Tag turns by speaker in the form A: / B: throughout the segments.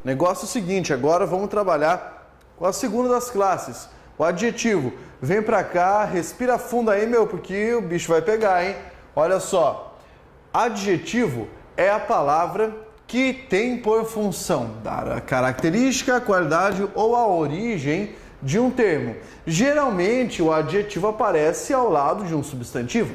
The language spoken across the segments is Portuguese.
A: Negócio é o seguinte, agora vamos trabalhar com a segunda das classes, o adjetivo. Vem pra cá, respira fundo aí, meu, porque o bicho vai pegar, hein? Olha só, adjetivo é a palavra que tem por função dar a característica, a qualidade ou a origem de um termo. Geralmente, o adjetivo aparece ao lado de um substantivo.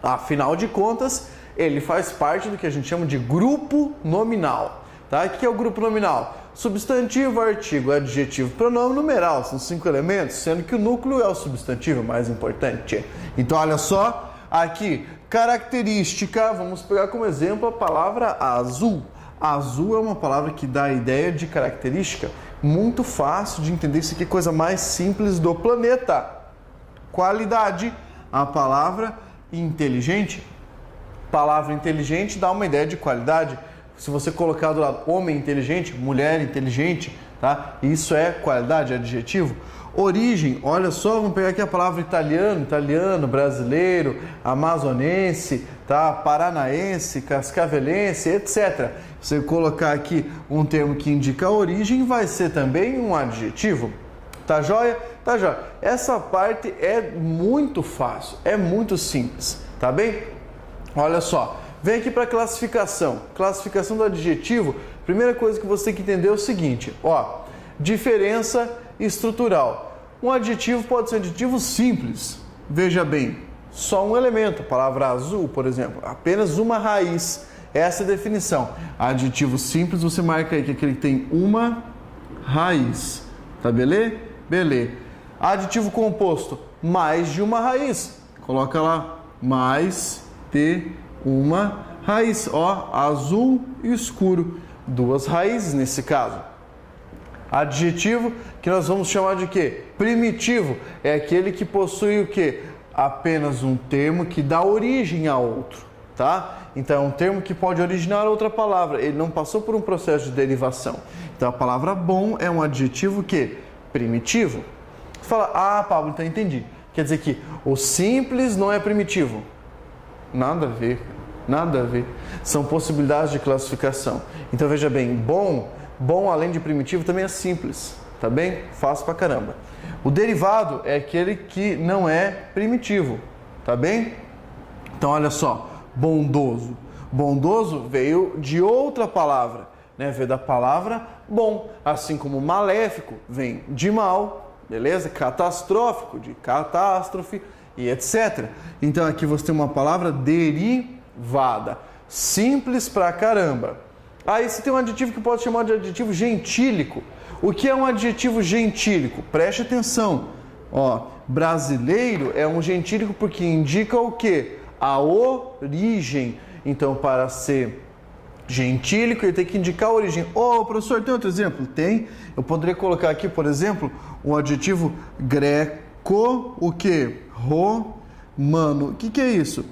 A: Afinal de contas, ele faz parte do que a gente chama de grupo nominal. Tá? O que é o grupo nominal? Substantivo, artigo, adjetivo, pronome, numeral. São 5 elementos, sendo que o núcleo é o substantivo mais importante. Então, olha só, aqui, característica, vamos pegar como exemplo a palavra azul. Azul é uma palavra que dá a ideia de característica. Muito fácil de entender, isso aqui é a coisa mais simples do planeta. Qualidade, a palavra inteligente. Palavra inteligente dá uma ideia de qualidade. Se você colocar do lado homem inteligente, mulher inteligente, tá? Isso é qualidade, adjetivo. Origem, olha só, vamos pegar aqui a palavra italiano, brasileiro, amazonense, tá? Paranaense, cascavelense, etc. Você colocar aqui um termo que indica a origem, vai ser também um adjetivo. Tá joia? Tá joia. Essa parte é muito fácil, é muito simples, tá bem? Olha só. Vem aqui para a classificação. Classificação do adjetivo. Primeira coisa que você tem que entender é o seguinte, ó, diferença estrutural. Um adjetivo pode ser um adjetivo simples. Veja bem, só um elemento. A palavra azul, por exemplo, apenas uma raiz. Essa é a definição. Adjetivo simples, você marca aí que aquele que tem uma raiz. Tá beleza? Beleza. Adjetivo composto, mais de uma raiz. Coloca lá, mais de uma raiz, ó, azul e escuro, 2 raízes nesse caso. Adjetivo que nós vamos chamar de quê? Primitivo, é aquele que possui o quê? Apenas um termo que dá origem a outro, tá? Então é um termo que pode originar outra palavra, ele não passou por um processo de derivação. Então a palavra bom é um adjetivo que? Primitivo. Você fala, ah, Pablo, então entendi. Quer dizer que o simples não é primitivo. Nada a ver. Nada a ver. São possibilidades de classificação. Então veja bem, bom além de primitivo também é simples, tá bem? Fácil pra caramba. O derivado é aquele que não é primitivo, tá bem? Então olha só, bondoso. Bondoso veio de outra palavra, né? Veio da palavra bom, assim como maléfico vem de mal, beleza? Catastrófico de catástrofe e etc. Então aqui você tem uma palavra derivada, simples pra caramba. Aí você tem um adjetivo que pode chamar de adjetivo gentílico. O que é um adjetivo gentílico? Preste atenção. Ó, brasileiro é um gentílico porque indica o quê? A origem. Então, para ser gentílico, ele tem que indicar a origem. Ô, professor, tem outro exemplo? Tem. Eu poderia colocar aqui, por exemplo, o adjetivo greco, o quê? Romano. O que é isso?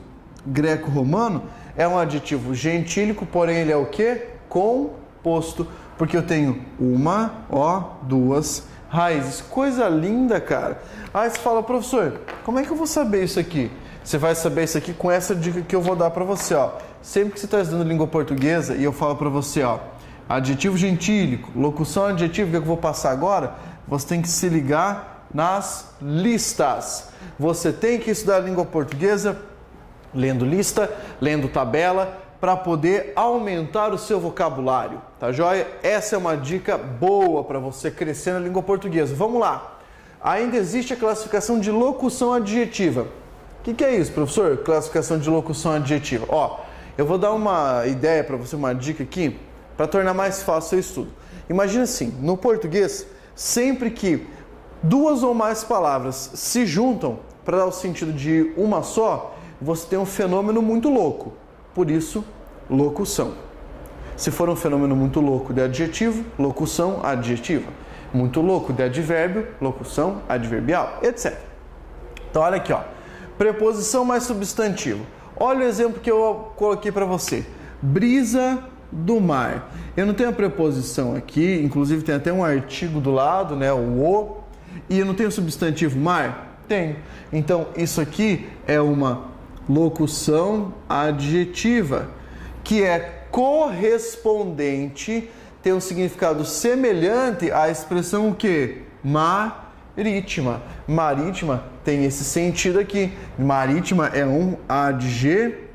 A: Greco-romano é um adjetivo gentílico, porém ele é o quê? Composto, porque eu tenho uma, ó, 2 raízes. Coisa linda, cara. Aí você fala, professor, como é que eu vou saber isso aqui? Você vai saber isso aqui com essa dica que eu vou dar para você, ó. Sempre que você está estudando língua portuguesa e eu falo para você, ó, adjetivo gentílico, locução adjetivo, que eu vou passar agora, você tem que se ligar nas listas. Você tem que estudar a língua portuguesa lendo lista, lendo tabela, para poder aumentar o seu vocabulário, tá joia? Essa é uma dica boa para você crescer na língua portuguesa. Vamos lá. Ainda existe a classificação de locução adjetiva. O que é isso, professor? Classificação de locução adjetiva. Ó, eu vou dar uma ideia para você, uma dica aqui, para tornar mais fácil o seu estudo. Imagina assim, no português, sempre que 2 ou mais palavras se juntam para dar o sentido de uma só, você tem um fenômeno muito louco. Por isso, locução. Se for um fenômeno muito louco de adjetivo, locução adjetiva. Muito louco de advérbio, locução adverbial, etc. Então, olha aqui, ó. Preposição mais substantivo. Olha o exemplo que eu coloquei para você. Brisa do mar. Eu não tenho a preposição aqui, inclusive tem até um artigo do lado, né, o. E eu não tenho o substantivo mar? Tenho. Então, isso aqui é uma locução adjetiva, que é correspondente tem um significado semelhante à expressão o quê? Marítima. Marítima tem esse sentido aqui. Marítima é um adjetivo.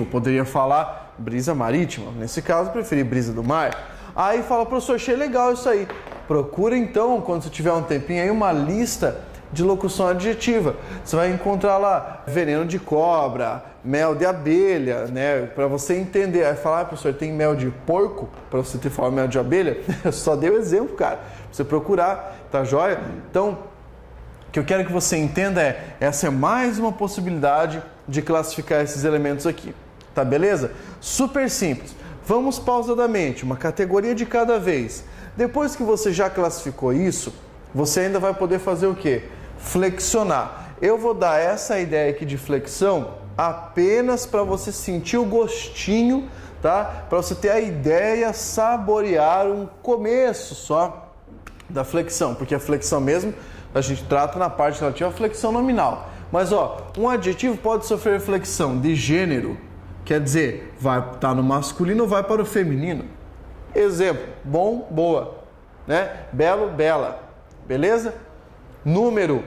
A: Poderia falar brisa marítima. Nesse caso, preferi brisa do mar. Aí fala, professor, achei legal isso aí. Procura então, quando você tiver um tempinho aí, uma lista de locução adjetiva. Você vai encontrar lá veneno de cobra, mel de abelha, né? Para você entender. Aí falar, professor, tem mel de porco? Para você ter falado mel de abelha? Eu só dei o exemplo, cara. Pra você procurar, tá joia? Então, o que eu quero que você entenda é, essa é mais uma possibilidade de classificar esses elementos aqui. Tá beleza? Super simples. Vamos pausadamente, uma categoria de cada vez. Depois que você já classificou isso, você ainda vai poder fazer o quê? Flexionar. Eu vou dar essa ideia aqui de flexão apenas para você sentir o gostinho, tá? Para você ter a ideia, saborear um começo só da flexão, porque a flexão mesmo a gente trata na parte relativa à flexão nominal. Mas ó, um adjetivo pode sofrer flexão de gênero. Quer dizer, vai estar no masculino ou vai para o feminino. Exemplo, bom, boa, né? Belo, bela, beleza? Número,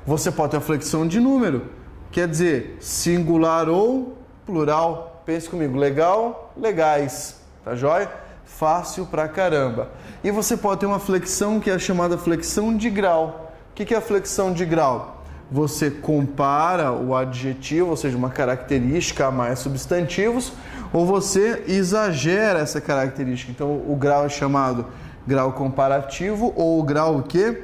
A: você pode ter a flexão de número. Quer dizer, singular ou plural. Pense comigo, legal, legais, tá joia? Fácil pra caramba. E você pode ter uma flexão que é chamada flexão de grau. O que é a flexão de grau? Você compara o adjetivo, ou seja, uma característica a mais substantivos, ou você exagera essa característica. Então, o grau é chamado grau comparativo ou o grau o quê?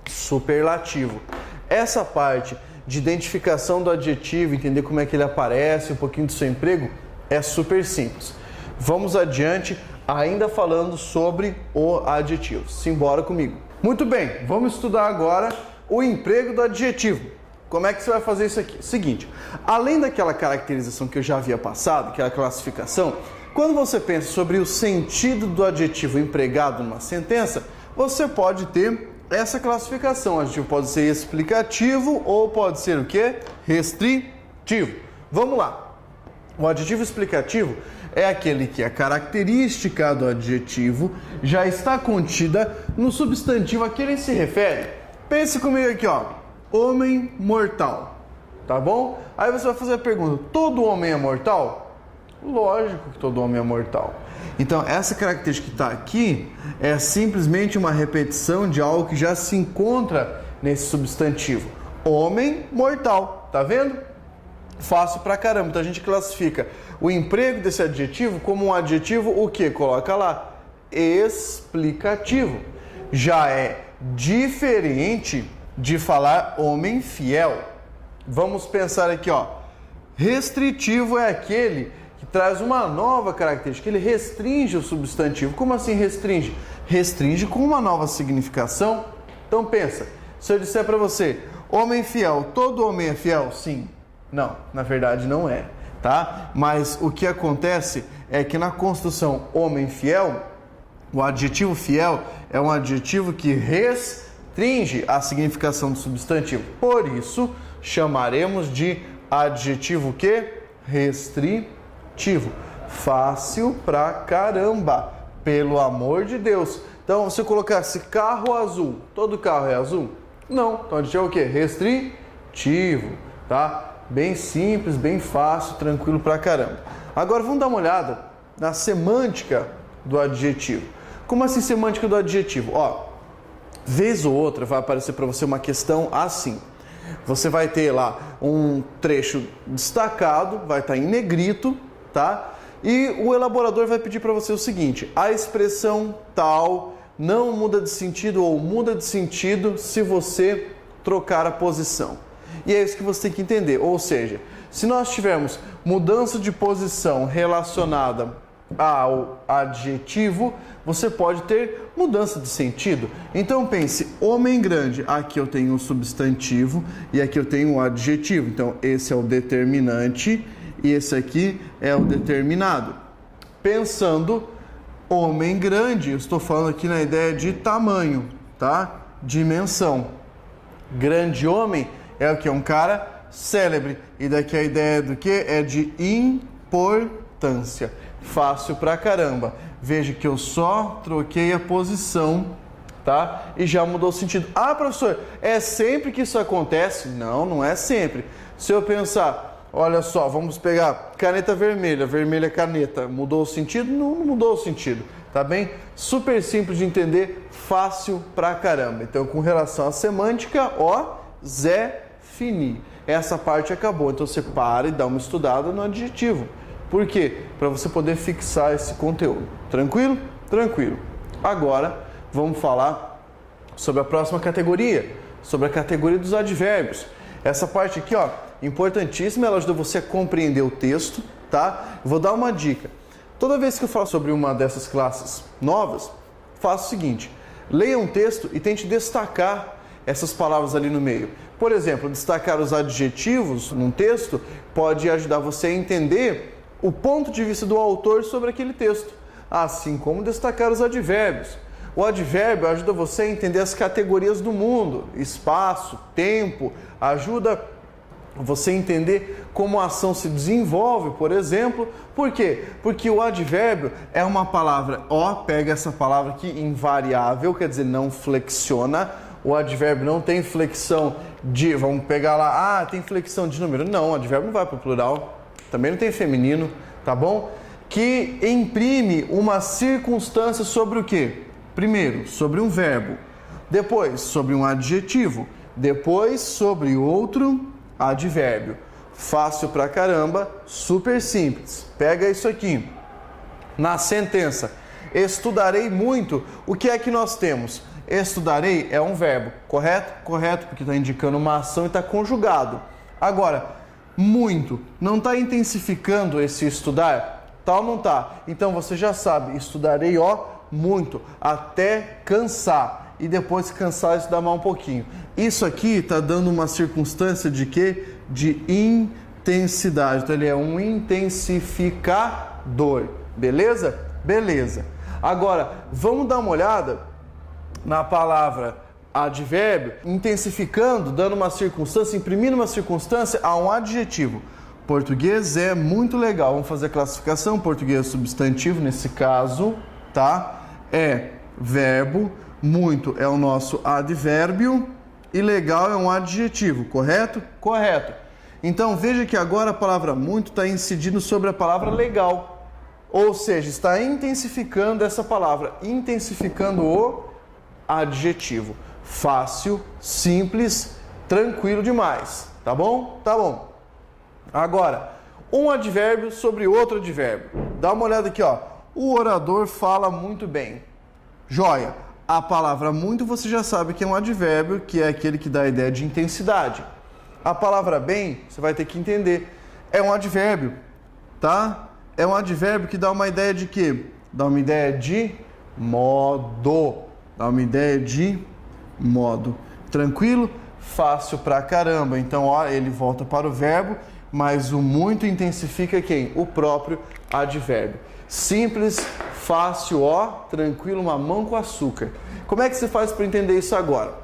A: Superlativo. Essa parte de identificação do adjetivo, entender como é que ele aparece, um pouquinho do seu emprego, é super simples. Vamos adiante, ainda falando sobre o adjetivo. Simbora comigo. Muito bem, vamos estudar agora o emprego do adjetivo. Como é que você vai fazer isso aqui? Seguinte, além daquela caracterização que eu já havia passado, que é a classificação, quando você pensa sobre o sentido do adjetivo empregado numa sentença, você pode ter essa classificação. O adjetivo pode ser explicativo ou pode ser o quê? Restritivo. Vamos lá. O adjetivo explicativo é aquele que a característica do adjetivo já está contida no substantivo a que ele se refere. Pense comigo aqui, ó, homem mortal, tá bom? Aí você vai fazer a pergunta, todo homem é mortal? Lógico que todo homem é mortal. Então, essa característica que está aqui é simplesmente uma repetição de algo que já se encontra nesse substantivo. Homem mortal, tá vendo? Fácil pra caramba. Então, a gente classifica o emprego desse adjetivo como um adjetivo, o que? Coloca lá, explicativo. Já é diferente de falar homem fiel. Vamos pensar aqui, ó. Restritivo é aquele que traz uma nova característica, ele restringe o substantivo. Como assim restringe? Restringe com uma nova significação. Então pensa, se eu disser para você, homem fiel, todo homem é fiel? Sim. Não, na verdade não é, tá? Mas o que acontece é que na construção homem fiel, o adjetivo fiel é um adjetivo que restringe a significação do substantivo. Por isso, chamaremos de adjetivo que? Restritivo. Fácil pra caramba, pelo amor de Deus. Então, se eu colocasse carro azul, todo carro é azul? Não. Então, adjetivo é o que? Restritivo, tá? Bem simples, bem fácil, tranquilo pra caramba. Agora, vamos dar uma olhada na semântica do adjetivo. Como assim semântica do adjetivo? Ó, vez ou outra vai aparecer para você uma questão assim. Você vai ter lá um trecho destacado, vai estar em negrito, tá? E o elaborador vai pedir para você o seguinte: a expressão tal não muda de sentido ou muda de sentido se você trocar a posição. E é isso que você tem que entender. Ou seja, se nós tivermos mudança de posição relacionada ao adjetivo, você pode ter mudança de sentido. Então pense, homem grande, aqui eu tenho o substantivo e aqui eu tenho o adjetivo. Então esse é o determinante e esse aqui é o determinado. Pensando, homem grande, eu estou falando aqui na ideia de tamanho, tá? Dimensão. Grande homem é o que? Um cara célebre. E daqui a ideia do que? É de importância. Fácil pra caramba. Veja que eu só troquei a posição, tá? E já mudou o sentido. Ah, professor, é sempre que isso acontece? Não, não é sempre. Se eu pensar, olha só, vamos pegar caneta vermelha, vermelha caneta, mudou o sentido? Não, não mudou o sentido, tá bem? Super simples de entender, fácil pra caramba. Então, com relação à semântica, ó, Zé Fini. Essa parte acabou, então você para e dá uma estudada no adjetivo. Por quê? Para você poder fixar esse conteúdo. Tranquilo? Tranquilo. Agora, vamos falar sobre a próxima categoria, sobre a categoria dos advérbios. Essa parte aqui, ó, importantíssima, ela ajuda você a compreender o texto, tá? Vou dar uma dica. Toda vez que eu falo sobre uma dessas classes novas, faça o seguinte: leia um texto e tente destacar essas palavras ali no meio. Por exemplo, destacar os adjetivos num texto pode ajudar você a entender o ponto de vista do autor sobre aquele texto, assim como destacar os advérbios. O advérbio ajuda você a entender as categorias do mundo, espaço, tempo, ajuda você a entender como a ação se desenvolve, por exemplo. Por quê? Porque o advérbio é uma palavra, pega essa palavra aqui, invariável, quer dizer, não flexiona. O advérbio não tem flexão de, vamos pegar lá, tem flexão de número. Não, o advérbio não vai para o plural, também não tem feminino, tá bom? Que imprime uma circunstância sobre o quê? Primeiro, sobre um verbo, depois sobre um adjetivo, depois sobre outro advérbio. Fácil pra caramba, super simples. Pega isso aqui. Na sentença, estudarei muito, o que é que nós temos? Estudarei é um verbo, correto? Correto, porque está indicando uma ação e está conjugado. Agora, muito, não está intensificando esse estudar? Tá ou não tá? Então você já sabe, estudarei muito, até cansar. E depois que cansar, estudar mais um pouquinho. Isso aqui está dando uma circunstância de quê? De intensidade. Então ele é um intensificador. Beleza? Beleza. Agora, vamos dar uma olhada na palavra advérbio, intensificando, dando uma circunstância, imprimindo uma circunstância a um adjetivo. Português é muito legal. Vamos fazer a classificação. Português substantivo, nesse caso, tá? É verbo, muito é o nosso advérbio e legal é um adjetivo, correto? Correto. Então veja que agora a palavra muito está incidindo sobre a palavra legal. Ou seja, está intensificando essa palavra, intensificando o adjetivo. Fácil, simples, tranquilo demais. Tá bom? Tá bom. Agora, um advérbio sobre outro advérbio. Dá uma olhada aqui, ó. O orador fala muito bem. Joia. A palavra muito você já sabe que é um advérbio, que é aquele que dá a ideia de intensidade. A palavra bem, você vai ter que entender, é um advérbio, tá? É um advérbio que dá uma ideia de quê? Dá uma ideia de modo. Dá uma ideia de modo. Tranquilo? Fácil pra caramba. Então, ó, ele volta para o verbo, mas o muito intensifica quem? O próprio advérbio. Simples, fácil, tranquilo, mamão com açúcar. Como é que se faz para entender isso agora?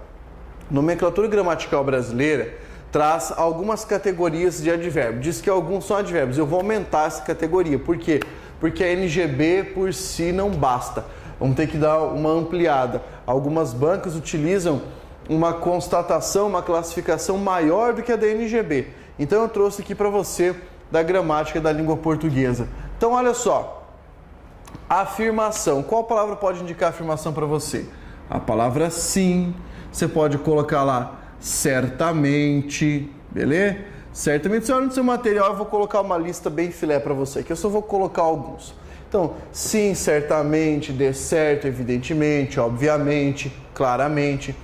A: Nomenclatura gramatical brasileira traz algumas categorias de advérbio. Diz que alguns são advérbios. Eu vou aumentar essa categoria. Por quê? Porque a NGB por si não basta. Vamos ter que dar uma ampliada. Algumas bancas utilizam uma constatação, uma classificação maior do que a da NGB. Então eu trouxe aqui para você da gramática da língua portuguesa. Então olha só. Afirmação. Qual palavra pode indicar afirmação para você? A palavra sim. Você pode colocar lá certamente, beleza? Certamente, se olha no seu material, eu vou colocar uma lista bem filé para você, que eu só vou colocar alguns. Então, sim, certamente, de certo, evidentemente, obviamente, claramente.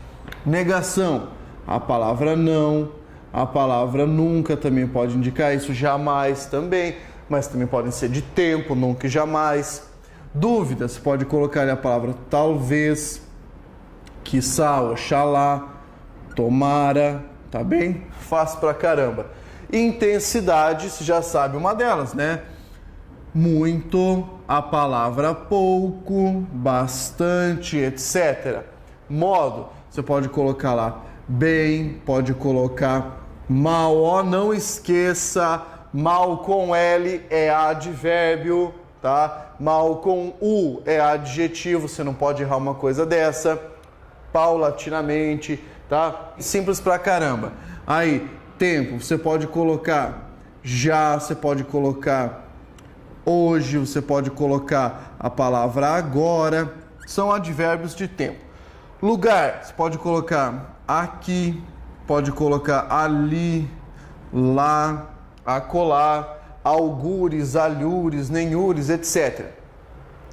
A: Negação. A palavra não. A palavra nunca também pode indicar isso. Jamais também. Mas também podem ser de tempo, nunca e jamais. Dúvida, você pode colocar ali a palavra talvez, quiçá, oxalá, tomara, tá bem? Fácil pra caramba. Intensidade, você já sabe uma delas, né? Muito, a palavra pouco, bastante, etc. Modo, você pode colocar lá bem, pode colocar mal, não esqueça, mal com L é advérbio, tá? Mal com U é adjetivo, você não pode errar uma coisa dessa. Paulatinamente, tá? Simples pra caramba. Aí, tempo, você pode colocar já, você pode colocar hoje, você pode colocar a palavra agora. São advérbios de tempo. Lugar, você pode colocar aqui, pode colocar ali, lá, acolá, algures, alhures, nenhures, etc.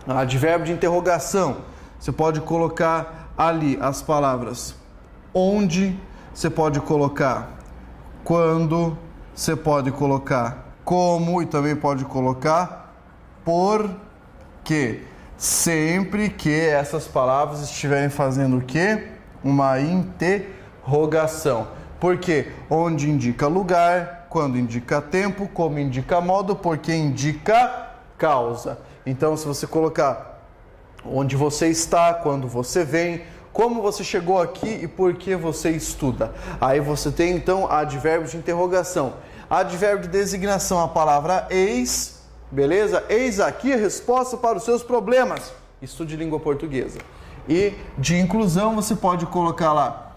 A: Advérbio de interrogação, você pode colocar ali as palavras onde, você pode colocar quando, você pode colocar como e também pode colocar por quê. Sempre que essas palavras estiverem fazendo o quê? Uma interrogação. Por quê? Onde indica lugar, quando indica tempo, como indica modo, porque indica causa. Então, se você colocar onde você está, quando você vem, como você chegou aqui e por que você estuda. Aí você tem, então, advérbio de interrogação. Advérbio de designação, a palavra eis, beleza? Eis aqui a resposta para os seus problemas. Estude língua portuguesa. E de inclusão, você pode colocar lá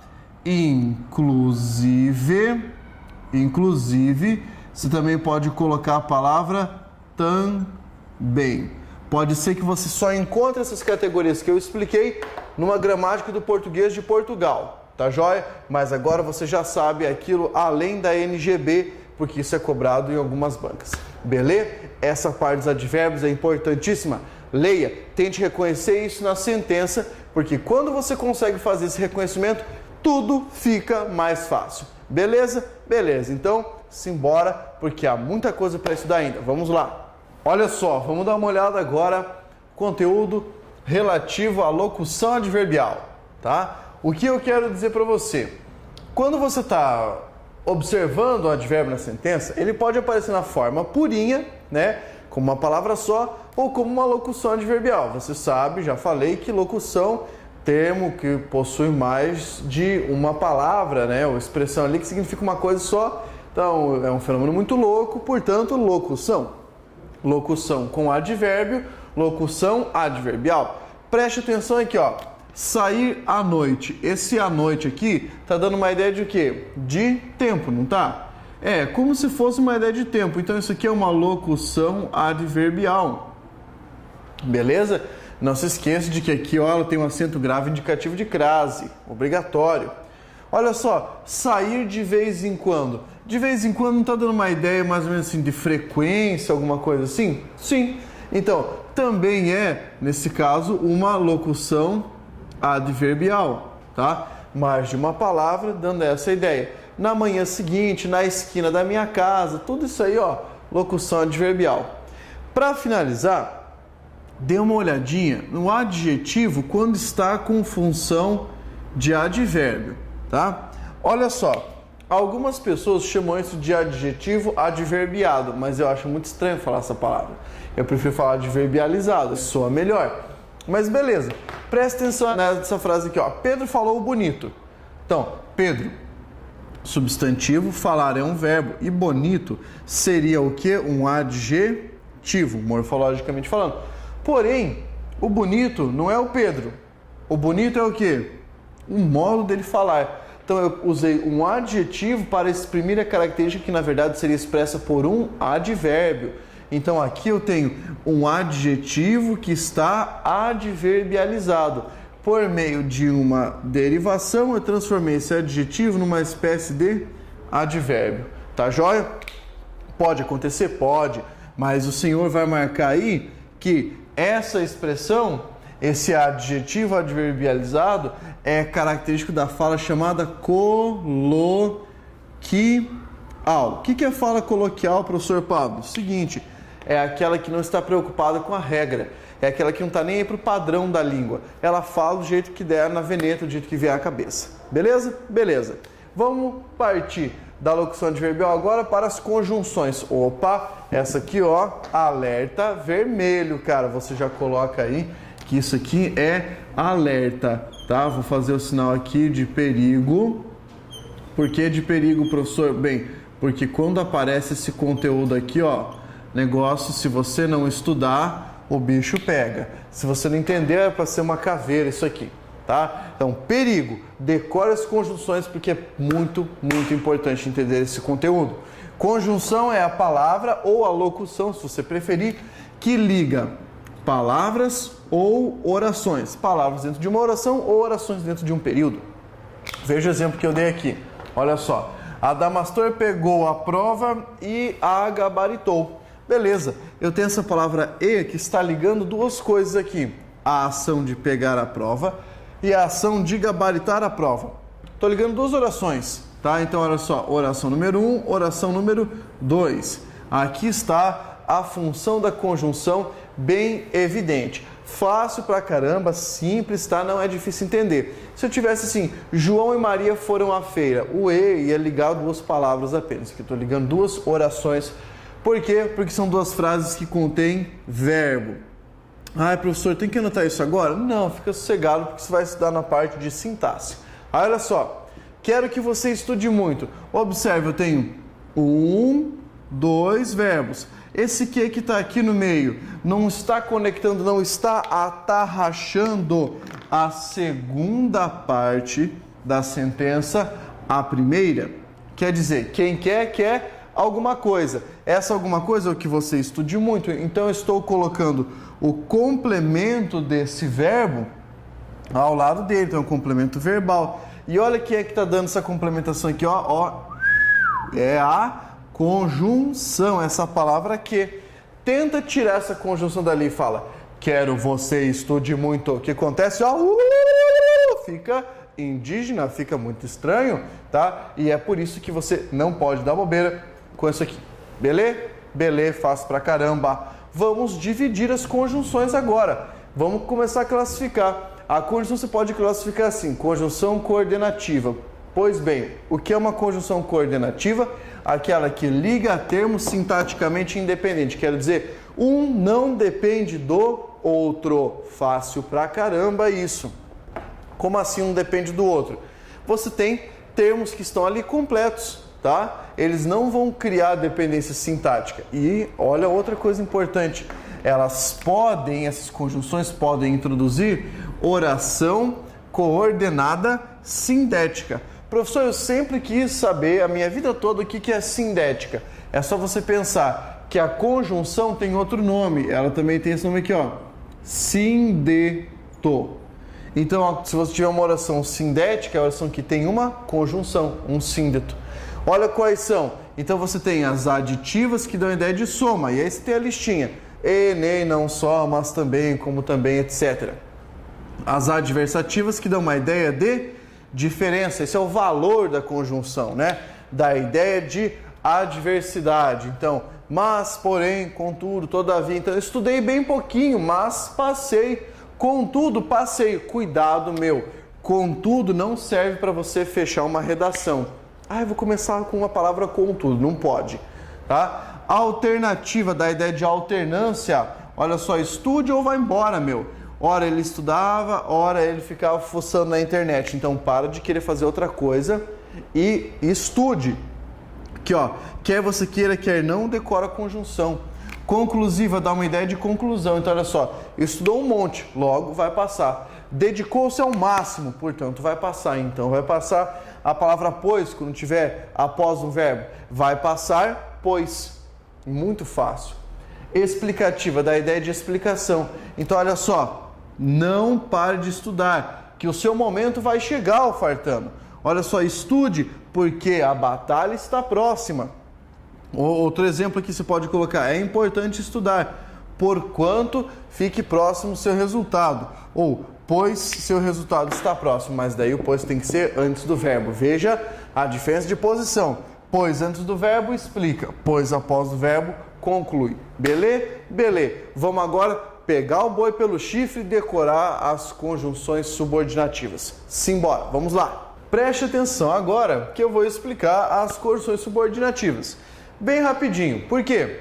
A: inclusive, você também pode colocar a palavra também. Pode ser que você só encontre essas categorias que eu expliquei numa gramática do português de Portugal, tá joia? Mas agora você já sabe aquilo além da NGB, porque isso é cobrado em algumas bancas. Beleza? Essa parte dos advérbios é importantíssima. Leia, tente reconhecer isso na sentença, porque quando você consegue fazer esse reconhecimento, tudo fica mais fácil. Beleza? Beleza. Então, simbora, porque há muita coisa para estudar ainda. Vamos lá. Olha só, vamos dar uma olhada agora no conteúdo relativo à locução adverbial, tá? O que eu quero dizer para você? Quando você está observando o advérbio na sentença, ele pode aparecer na forma purinha, né? Como uma palavra só, ou como uma locução adverbial. Você sabe, já falei que locução, termo que possui mais de uma palavra, né? Ou expressão ali que significa uma coisa só. Então, é um fenômeno muito louco, portanto, locução. Locução com advérbio, locução adverbial. Preste atenção aqui, ó. Sair à noite. Esse à noite aqui tá dando uma ideia de o quê? De tempo, não tá? É, como se fosse uma ideia de tempo. Então, isso aqui é uma locução adverbial. Beleza? Não se esqueça de que aqui, ó, ela tem um acento grave indicativo de crase. Obrigatório. Olha só, sair de vez em quando. De vez em quando não está dando uma ideia mais ou menos assim de frequência, alguma coisa assim? Sim. Então, também é, nesse caso, uma locução adverbial, tá? Mais de uma palavra dando essa ideia. Na manhã seguinte, na esquina da minha casa, tudo isso aí, ó, locução adverbial. Para finalizar, dê uma olhadinha no adjetivo quando está com função de advérbio, tá? Olha só, algumas pessoas chamam isso de adjetivo adverbiado, mas eu acho muito estranho falar essa palavra. Eu prefiro falar adverbializado, soa melhor. Mas beleza, presta atenção nessa frase aqui, ó. Pedro falou bonito. Então, Pedro, substantivo, falar é um verbo e bonito seria o quê? Um adjetivo, morfologicamente falando. Porém, o bonito não é o Pedro. O bonito é o quê? Um modo dele falar. Então eu usei um adjetivo para exprimir a característica que na verdade seria expressa por um advérbio. Então aqui eu tenho um adjetivo que está adverbializado. Por meio de uma derivação, eu transformei esse adjetivo numa espécie de advérbio. Tá joia? Pode acontecer? Pode. Mas o senhor vai marcar aí que essa expressão, esse adjetivo adverbializado, é característico da fala chamada coloquial. O que é fala coloquial, professor Pablo? Seguinte, é aquela que não está preocupada com a regra. É aquela que não está nem aí para o padrão da língua. Ela fala do jeito que der na veneta, do jeito que vier à cabeça. Beleza? Beleza. Vamos partir da locução adverbial agora para as conjunções. Opa, essa aqui, ó, alerta vermelho, cara. Você já coloca aí que isso aqui é alerta, tá? Vou fazer o sinal aqui de perigo. Por que de perigo, professor? Bem, porque quando aparece esse conteúdo aqui, ó, Negócio, se você não estudar, o bicho pega. Se você não entender, é para ser uma caveira isso aqui, tá? Então, perigo. Decore as conjunções porque é muito, muito importante entender esse conteúdo. Conjunção é a palavra ou a locução, se você preferir, que liga palavras ou orações. Palavras dentro de uma oração ou orações dentro de um período. Veja o exemplo que eu dei aqui. Olha só. Adamastor pegou a prova e a gabaritou. Beleza. Eu tenho essa palavra e que está ligando duas coisas aqui. A ação de pegar a prova e a ação de gabaritar a prova. Estou ligando duas orações, tá? Então, olha só. Oração número 1, oração número 2. Aqui está a função da conjunção bem evidente. Fácil pra caramba, simples, tá? Não é difícil entender. Se eu tivesse assim, João e Maria foram à feira, o e ia ligar duas palavras apenas, que eu estou ligando duas orações. Por quê? Porque são duas frases que contêm verbo. Ah, professor, tem que anotar isso agora? Não, fica sossegado, porque você vai estudar na parte de sintaxe. Aí, olha só, quero que você estude muito. Observe, eu tenho 1, 2 verbos. Esse que está aqui no meio não está conectando, não está atarrachando a segunda parte da sentença à primeira. Quer dizer, quem quer alguma coisa. Essa alguma coisa é o que você estude muito. Então, eu estou colocando o complemento desse verbo ao lado dele. Então, é um complemento verbal. E olha quem é que está dando essa complementação aqui, ó. É a conjunção, essa palavra que. Tenta tirar essa conjunção dali e fala, quero você estude muito. O que acontece? Fica indígena, fica muito estranho, tá? E é por isso que você não pode dar bobeira com isso aqui. Belê, fácil pra caramba. Vamos dividir as conjunções agora. Vamos começar a classificar. A conjunção você pode classificar assim, conjunção coordenativa. Pois bem, o que é uma conjunção coordenativa? Aquela que liga termos sintaticamente independentes. Quero dizer, um não depende do outro. Fácil pra caramba isso. Como assim um depende do outro? Você tem termos que estão ali completos, tá? Eles não vão criar dependência sintática. E olha outra coisa importante. Essas conjunções podem introduzir oração coordenada sindética. Professor, eu sempre quis saber, a minha vida toda, o que é sindética. É só você pensar que a conjunção tem outro nome. Ela também tem esse nome aqui, ó. Sindeto. Então, se você tiver uma oração sindética, é a oração que tem uma conjunção, um síndeto. Olha quais são. Então, você tem as aditivas que dão a ideia de soma. E aí você tem a listinha. E, nem, não só, mas também, como também, etc. As adversativas que dão uma ideia de diferença, esse é o valor da conjunção, né? Da ideia de adversidade. Então, mas, porém, contudo, todavia. Então, eu estudei bem pouquinho, mas passei. Contudo, passei. Cuidado, meu. Contudo, não serve para você fechar uma redação. Ah, eu vou começar com uma palavra contudo. Não pode, tá? Alternativa, da ideia de alternância. Olha só, estude ou vai embora, meu. Ora ele estudava, ora ele ficava fuçando na internet. Então para de querer fazer outra coisa e estude. Aqui, ó, quer você queira, quer não, decora a conjunção. Conclusiva dá uma ideia de conclusão. Então olha só, estudou um monte, logo vai passar. Dedicou-se ao máximo, portanto vai passar. Então vai passar a palavra pois, quando tiver após um verbo. Vai passar pois. Muito fácil. Explicativa, da ideia de explicação. Então olha só, não pare de estudar, que o seu momento vai chegar, Alfartano. Olha só, estude, porque a batalha está próxima. Outro exemplo aqui você pode colocar, é importante estudar, porquanto fique próximo o seu resultado. Ou, pois seu resultado está próximo, mas daí o pois tem que ser antes do verbo. Veja a diferença de posição. Pois antes do verbo explica, pois após o verbo conclui. Belê. Vamos agora pegar o boi pelo chifre e decorar as conjunções subordinativas. Simbora, vamos lá. Preste atenção agora que eu vou explicar as conjunções subordinativas. Bem rapidinho, por quê?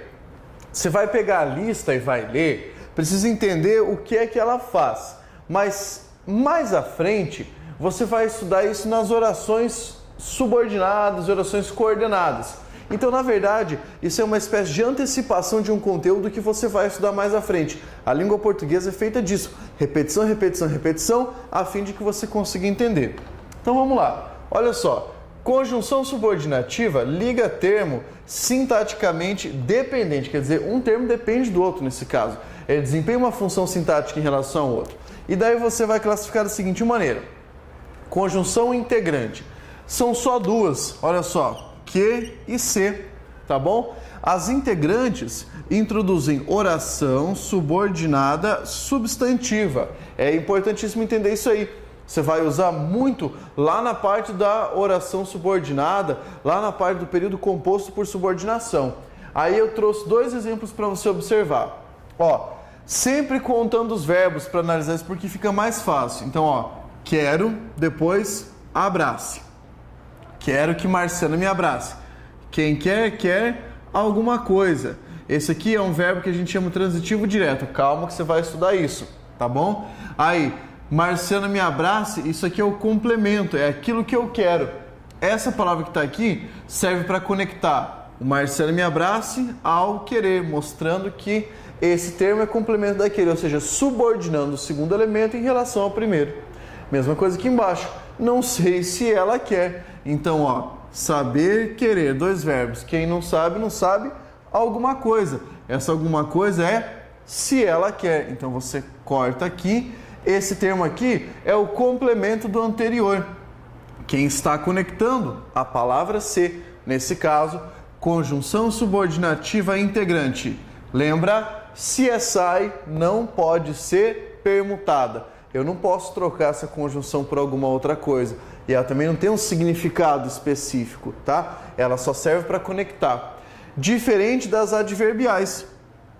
A: Você vai pegar a lista e vai ler, precisa entender o que é que ela faz. Mas mais à frente, você vai estudar isso nas orações subordinadas, orações coordenadas. Então, na verdade, isso é uma espécie de antecipação de um conteúdo que você vai estudar mais à frente. A língua portuguesa é feita disso, repetição, repetição, repetição, a fim de que você consiga entender. Então, vamos lá. Olha só, conjunção subordinativa liga termo sintaticamente dependente, quer dizer, um termo depende do outro nesse caso. Ele desempenha uma função sintática em relação ao outro. E daí você vai classificar da seguinte maneira. Conjunção integrante. São só duas, olha só, que e se, tá bom? As integrantes introduzem oração subordinada substantiva. É importantíssimo entender isso aí. Você vai usar muito lá na parte da oração subordinada, lá na parte do período composto por subordinação. Aí eu trouxe dois exemplos para você observar. Ó, sempre contando os verbos para analisar isso porque fica mais fácil. Então, ó, quero, depois abrace. Quero que Marcelo me abrace. Quem quer, quer alguma coisa. Esse aqui é um verbo que a gente chama transitivo direto. Calma que você vai estudar isso, tá bom? Aí, Marcelo me abrace, isso aqui é o complemento, é aquilo que eu quero. Essa palavra que está aqui serve para conectar o Marcelo me abrace ao querer, mostrando que esse termo é complemento daquele, ou seja, subordinando o segundo elemento em relação ao primeiro. Mesma coisa aqui embaixo. Não sei se ela quer. Então, ó, saber, querer, dois verbos. Quem não sabe alguma coisa. Essa alguma coisa é se ela quer. Então, você corta aqui. Esse termo aqui é o complemento do anterior. Quem está conectando? A palavra se. Nesse caso, conjunção subordinativa integrante. Lembra? CSI não pode ser permutada. Eu não posso trocar essa conjunção por alguma outra coisa. E ela também não tem um significado específico, tá? Ela só serve para conectar. Diferente das adverbiais.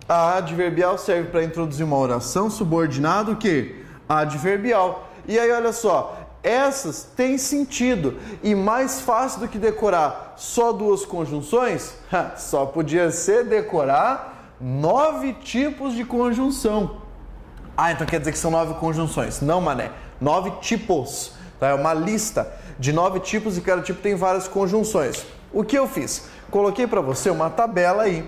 A: A adverbial serve para introduzir uma oração subordinada o quê? Adverbial. E aí, olha só, essas têm sentido. E mais fácil do que decorar só duas conjunções, só podia ser decorar 9 tipos de conjunção. Ah, então quer dizer que são 9 conjunções. Não, mané. 9 tipos. Tá? É uma lista de 9 tipos e cada tipo tem várias conjunções. O que eu fiz? Coloquei para você uma tabela aí,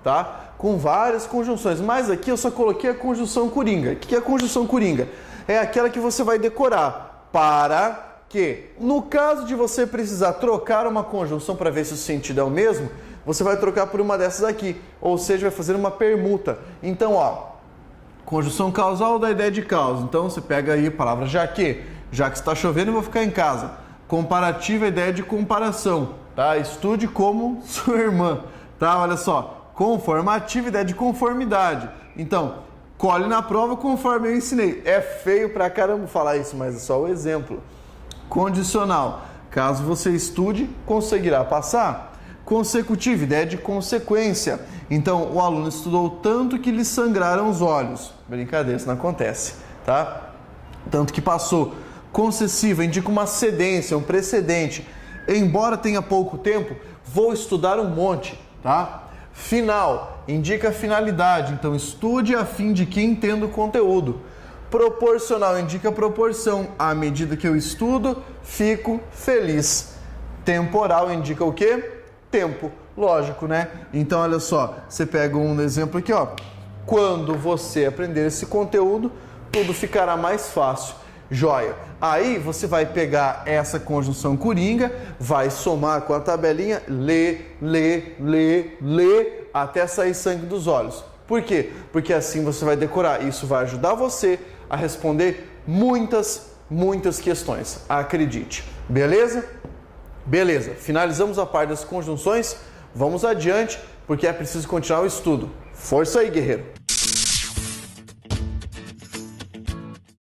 A: tá? Com várias conjunções. Mas aqui eu só coloquei a conjunção coringa. O que é a conjunção coringa? É aquela que você vai decorar para que, no caso de você precisar trocar uma conjunção para ver se o sentido é o mesmo, você vai trocar por uma dessas aqui. Ou seja, vai fazer uma permuta. Então, ó, conjunção causal dá ideia de causa. Então, você pega aí a palavra já que está chovendo, eu vou ficar em casa. Comparativa, ideia de comparação, tá? Estude como sua irmã, tá? Olha só. Conformativa, ideia de conformidade. Então, colhe na prova conforme eu ensinei. É feio pra caramba falar isso, mas é só o exemplo. Condicional. Caso você estude, conseguirá passar. Consecutiva, ideia de consequência. Então, o aluno estudou tanto que lhe sangraram os olhos. Brincadeira, isso não acontece, tá? Tanto que passou. Concessiva, indica uma cedência, um precedente. Embora tenha pouco tempo, vou estudar um monte, tá? Final, indica finalidade. Então, estude a fim de que entenda o conteúdo. Proporcional, indica proporção. À medida que eu estudo, fico feliz. Temporal, indica o quê? Tempo, lógico, né? Então, olha só, você pega um exemplo aqui, ó. Quando você aprender esse conteúdo, tudo ficará mais fácil. Joia. Aí você vai pegar essa conjunção coringa, vai somar com a tabelinha, lê, até sair sangue dos olhos. Por quê? Porque assim você vai decorar. Isso vai ajudar você a responder muitas questões. Acredite. Beleza? Beleza, finalizamos a parte das conjunções, vamos adiante, porque é preciso continuar o estudo. Força aí, guerreiro!